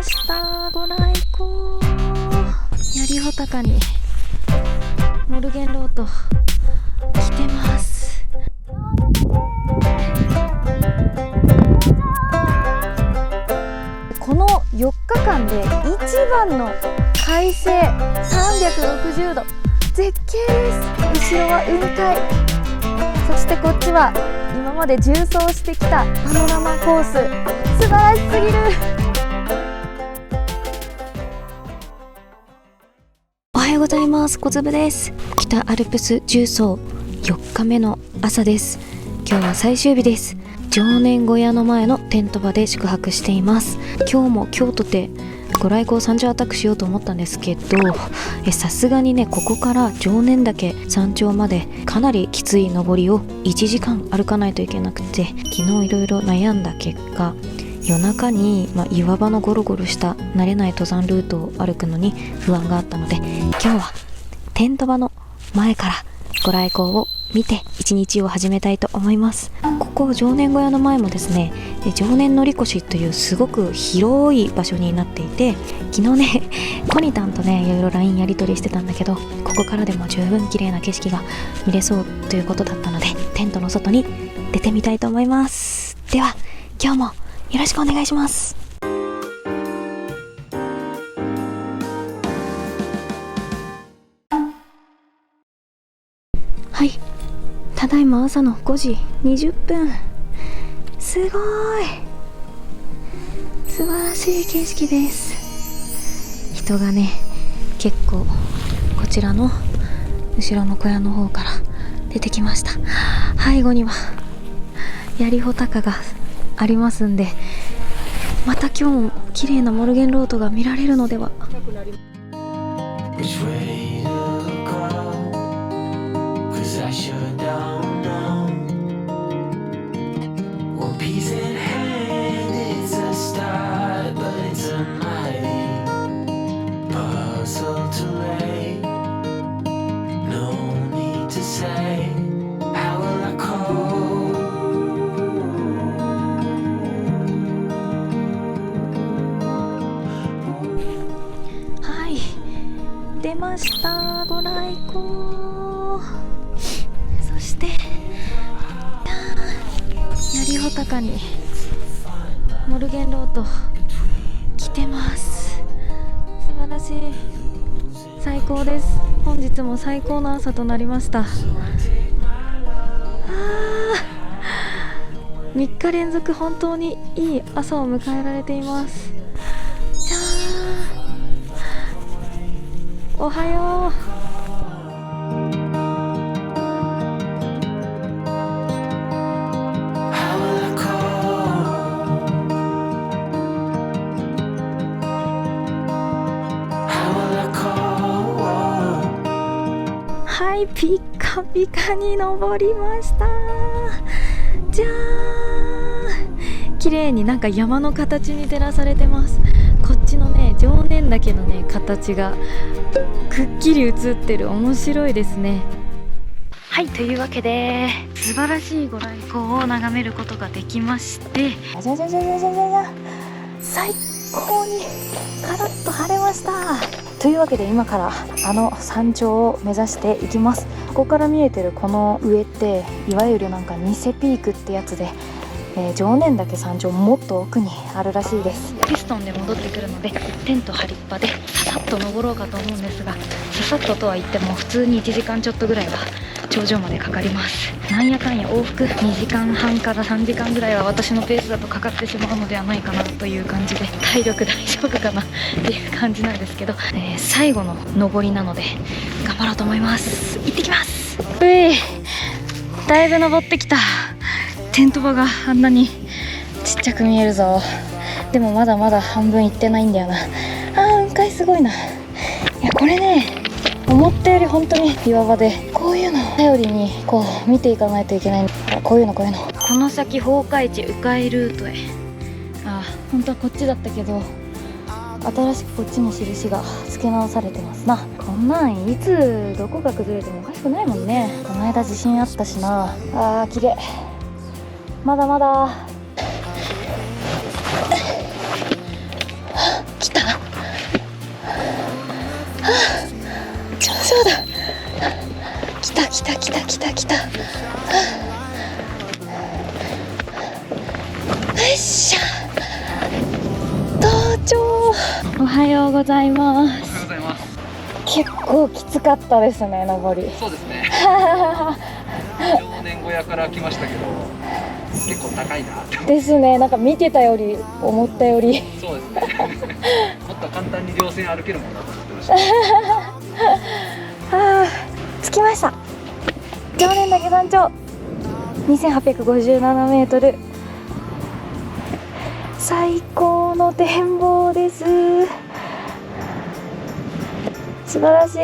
した。ご来光。槍穂高にモルゲンロート来てます。この4日間で一番の快晴、360度絶景です。後ろは雲海、そしてこっちは今まで縦走してきたパノラマコース、素晴らしすぎる。おはようございます。小粒です。北アルプス縦走4日目の朝です。今日は最終日です。常念小屋の前のテント場で宿泊しています。今日も京都でご来光山頂アタックしようと思ったんですけど、さすがにね、ここから常念岳山頂までかなりきつい登りを1時間歩かないといけなくて、昨日いろいろ悩んだ結果、夜中に、岩場のゴロゴロした慣れない登山ルートを歩くのに不安があったので、今日はテント場の前からご来光を見て一日を始めたいと思います。ここ常念小屋の前もですね、常念乗越というすごく広い場所になっていて、昨日ねコニタンとねいろいろ LINE やり取りしてたんだけど、ここからでも十分綺麗な景色が見れそうということだったので、テントの外に出てみたいと思います。では今日もよろしくお願いします。はい、ただいま朝の5時20分。すごい素晴らしい景色です。人がね結構こちらの後ろの小屋の方から出てきました。背後には槍穂高がありますんで、また今日も綺麗なモルゲンロートが見られるのでは。出ました、ご来光。そして槍穂高にモルゲンロート来てます。素晴らしい、最高です。本日も最高の朝となりました。3日連続本当にいい朝を迎えられています。じゃー、おはよう。はい、ピッカピカに登りました。じゃーん、綺麗になんか山の形に照らされてます。こっちのね常念岳のね形がくっきり映ってる。面白いですね。はい、というわけで素晴らしいご来光を眺めることができまして、最高にカラッと晴れました。というわけで今からあの山頂を目指していきます。ここから見えてるこの上っていわゆるなんか偽ピークってやつで、常念岳山頂もっと奥にあるらしいです。ピストンで戻ってくるのでテント張りっぱでささっと登ろうかと思うんですが、ささっととは言っても普通に1時間ちょっとぐらいは頂上までかかります。なんやかんや往復2時間半から3時間ぐらいは私のペースだとかかってしまうのではないかなという感じで、体力大丈夫かなっていう感じなんですけど、最後の登りなので頑張ろうと思います。行ってきます。だいぶ登ってきた。テント場があんなにちっちゃく見えるぞ。でもまだまだ半分行ってないんだよな。雲海すごいな。いやこれね、思ったより本当に岩場で、こういうの頼りにこう見ていかないといけない。こういうのこの先崩壊地迂回ルートへ。本当はこっちだったけど新しくこっちに印が付け直されてますな。こんなんいつどこが崩れてもおかしくないもんね。この間地震あったしな。綺麗。まだまだ来た来た来た来た。よっしゃ、登頂。おはようございます。おはようございます。結構きつかったですね、登り。そうですね。常念小屋から来ましたけど、結構高いなって。ですね、なんか見てたより思ったより。そうですね。もっと簡単に稜線歩けるもんだと思ってました。はあ、着きました。常念岳山頂2857メートル。最高の展望です。素晴らしい。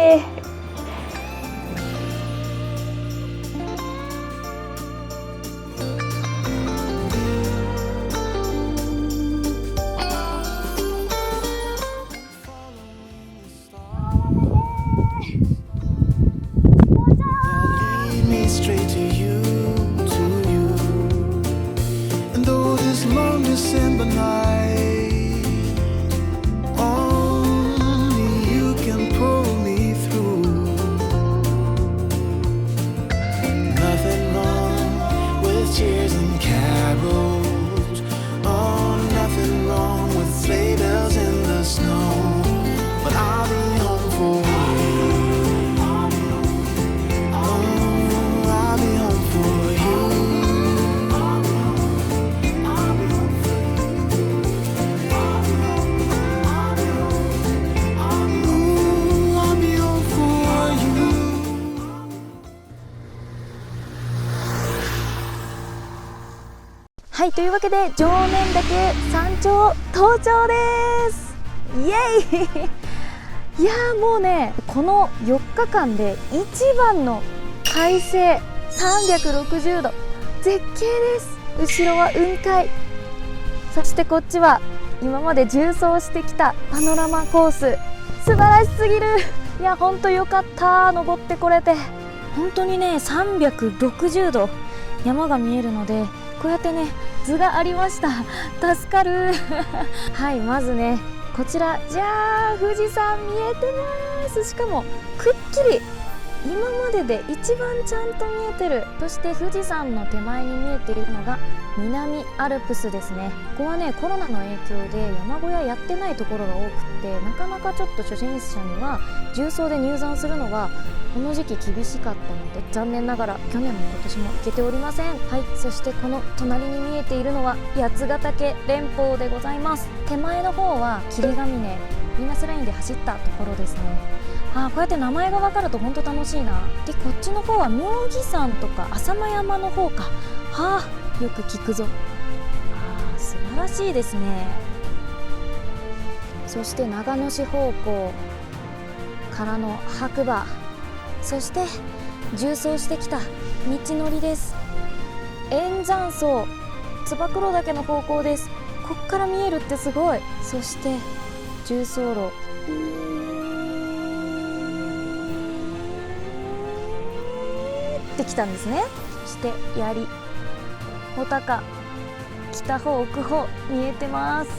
はい、というわけで常念岳山頂登頂です。イエイいやー、もうね、この4日間で一番の快晴、360度絶景です。後ろは雲海、そしてこっちは今まで縦走してきたパノラマコース。素晴らしすぎる。いや、ほんとよかった、登ってこれて。本当にね、360度山が見えるので、こうやってね、図がありました。助かるはい、まずね、こちらじゃあ富士山見えてます。しかもくっきり、今までで一番ちゃんと見えてる。そして富士山の手前に見えているのが南アルプスですね。ここはね、コロナの影響で山小屋やってないところが多くって、なかなかちょっと初心者には重走で入山するのがこの時期厳しかったので、残念ながら去年も今年も行けておりません。はい、そしてこの隣に見えているのは八ヶ岳連峰でございます。手前の方は霧ヶ峰ヴィーナスラインで走ったところですね。こうやって名前が分かると本当楽しいな。で、こっちの方は妙義山とか浅間山の方か。よく聞くぞ。素晴らしいですね。そして長野市方向からの白馬、そして縦走してきた道のりです。円山荘、燕岳の方向です。こっから見えるってすごい。そして縦走路、ってきたんですね。そして槍、穂高、北方奥方見えてます。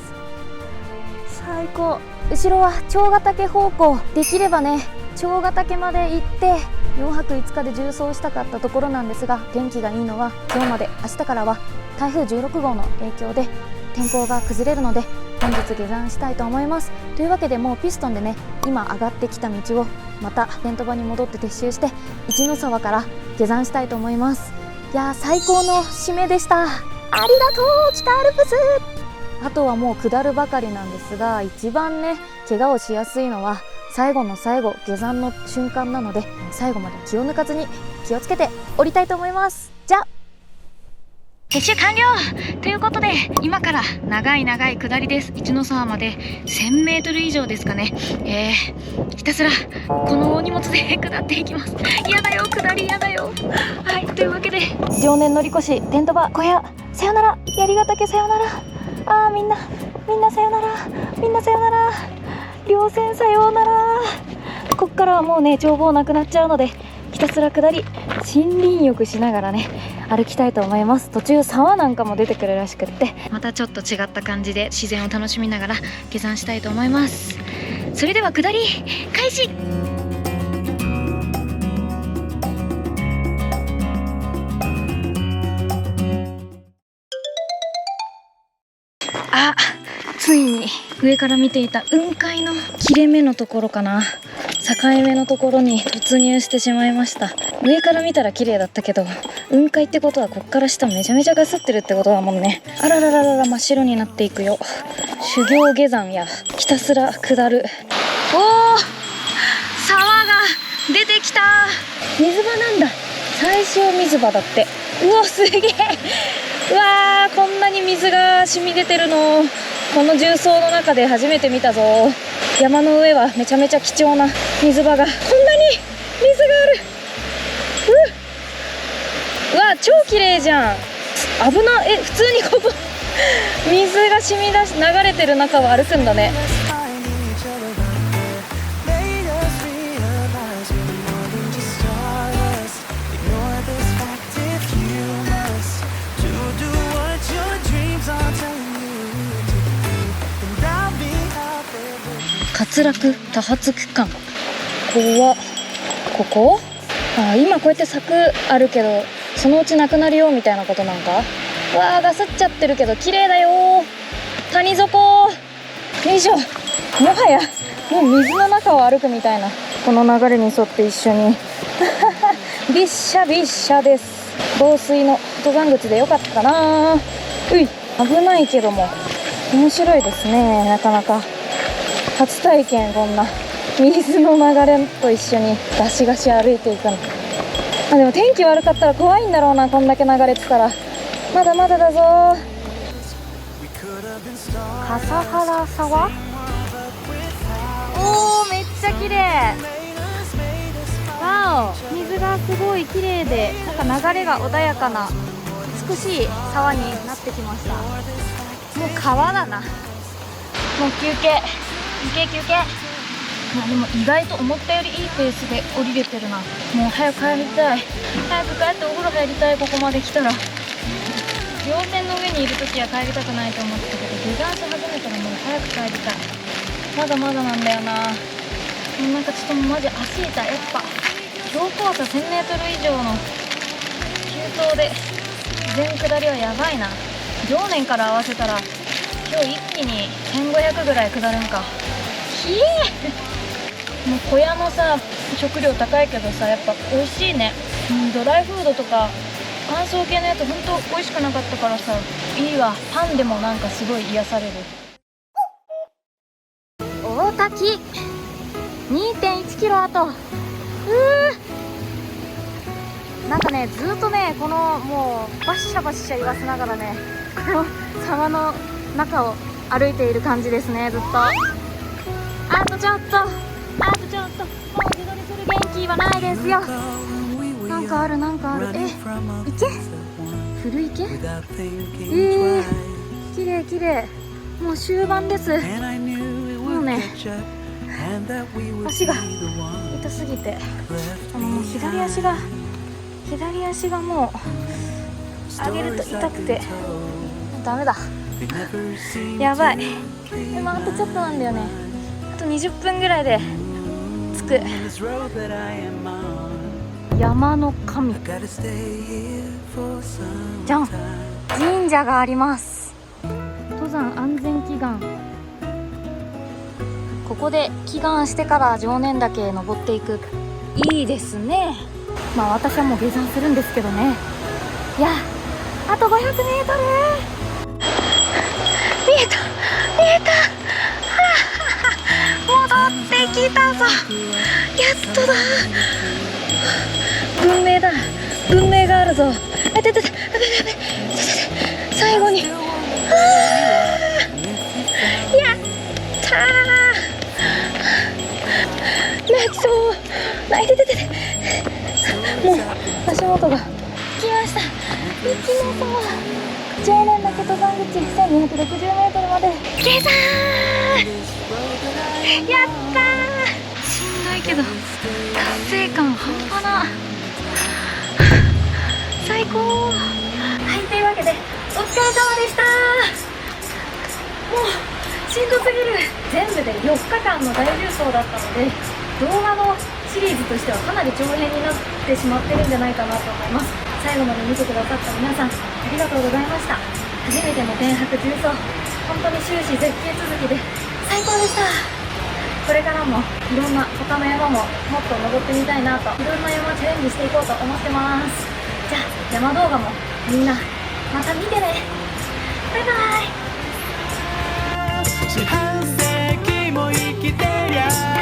最高。後ろは長ヶ岳方向。できればね、長ヶ岳まで行って4泊5日で縦走したかったところなんですが、天気がいいのは今日まで。明日からは台風16号の影響で天候が崩れるので、本日下山したいと思います。というわけで、もうピストンでね、今上がってきた道をまたテント場に戻って撤収して一ノ沢から下山したいと思います。いやー、最高の締めでした。ありがとう北アルプス。あとはもう下るばかりなんですが、一番ね、怪我をしやすいのは最後の最後、下山の瞬間なので、最後まで気を抜かずに気をつけて降りたいと思います。じゃあ撤収完了ということで、今から長い長い下りです。一ノ沢まで1000メートル以上ですかね。ひたすらこの大荷物で下っていきます。やだよ、下りやだよ。はい、というわけで常念乗り越し、テント場小屋さよなら、槍ヶ岳さよなら。みんなさよなら、みんなさよなら、稜線さようなら。こっからはもうね、眺望なくなっちゃうので、ひたすら下り、森林浴しながらね、歩きたいと思います。途中沢なんかも出てくるらしくって、またちょっと違った感じで自然を楽しみながら下山したいと思います。それでは下り開始。ついに上から見ていた雲海の切れ目のところかな、境目のところに突入してしまいました。上から見たら綺麗だったけど、雲海ってことはこっから下めちゃめちゃガスってるってことだもんね。あららららら、真っ白になっていくよ。修行下山やひたすら下る。おー、沢が出てきた。水場なんだ。最小水場だって。うわ、すげえ。うわー、こんなに水が染み出てるのこの重曹の中で初めて見たぞ。山の上はめちゃめちゃ貴重な水場がこんなに水がある。うわ、超綺麗じゃん。危な。普通にここ水が染み出し流れてる中を歩くんだね。滑落多発区間。ここ今こうやって柵あるけど、そのうちなくなるよみたいなことなんか。うわー、ガスっちゃってるけど綺麗だよ。谷底。よいしょ。もはやもう水の中を歩くみたいな、この流れに沿って一緒にびっしゃびっしゃです。防水の登山口でよかったかな。危ないけども面白いですね。なかなか初体験、こんな水の流れと一緒にガシガシ歩いていくの。でも天気悪かったら怖いんだろうな、こんだけ流れてたら。まだまだだぞ。笠原沢。おー、めっちゃ綺麗。わお、水がすごい綺麗で、なんか流れが穏やかな美しい沢になってきました。もう川だな。もう休憩休憩。でも意外と思ったよりいいペースで降りれてるな。もう早く帰りたい。早く帰ってお風呂入りたい。ここまで来たら。稜線の上にいるときは帰りたくないと思ってたけど、下山し始めたらもう早く帰りたい。まだまだなんだよな。なんかちょっともうマジ足痛い。やっぱ標高差 1000m 以上の急登で全下りはやばいな。常年から合わせたら今日一気に1500ぐらい下るんか。ひえもう小屋のさ、食料高いけどさ、やっぱ美味しいね。ドライフードとか乾燥系のやつほんと美味しくなかったからさ、いいわ。パンでもなんかすごい癒される。大滝 2.1 キロあと。なんかね、ずっとね、このもうバッシャバッシャ言わせながらね、この沢の中を歩いている感じですね、ずっと。あとちょっと、もう自撮りする元気はないですよ。なんかある。池？古池？綺麗綺麗。もう終盤です。もうね、足が痛すぎて、もう左足がもう上げると痛くてダメだ。やばい。でもあとちょっとなんだよね。あと20分ぐらいで着く。山の神じゃん、神社があります。登山安全祈願。ここで祈願してから常念岳へ登っていく。いいですね。私はもう下山するんですけどね。いや、あと 500m。 見えた戻ってきたぞ。やっとだ。文明があるぞ。最後にやったー。泣きそう。もう足元が来ました。行きましょう。常念岳登山口 1260m まで下山。やったー。しんどいけど達成感半端な。最高。はい、というわけでお疲れ様でした。もうしんどすぎる。全部で4日間の大重走だったので、動画のシリーズとしてはかなり長編になってしまってるんじゃないかなと思います。最後まで見てくださった皆さんありがとうございました。初めての天白重曹、本当に終始絶景続きで最高でした。これからもいろんな他の山ももっと登ってみたいなと、いろんな山チャレンジしていこうと思ってます。じゃあ山動画もみんなまた見てね。バイバイ。四半世紀も生きてりゃ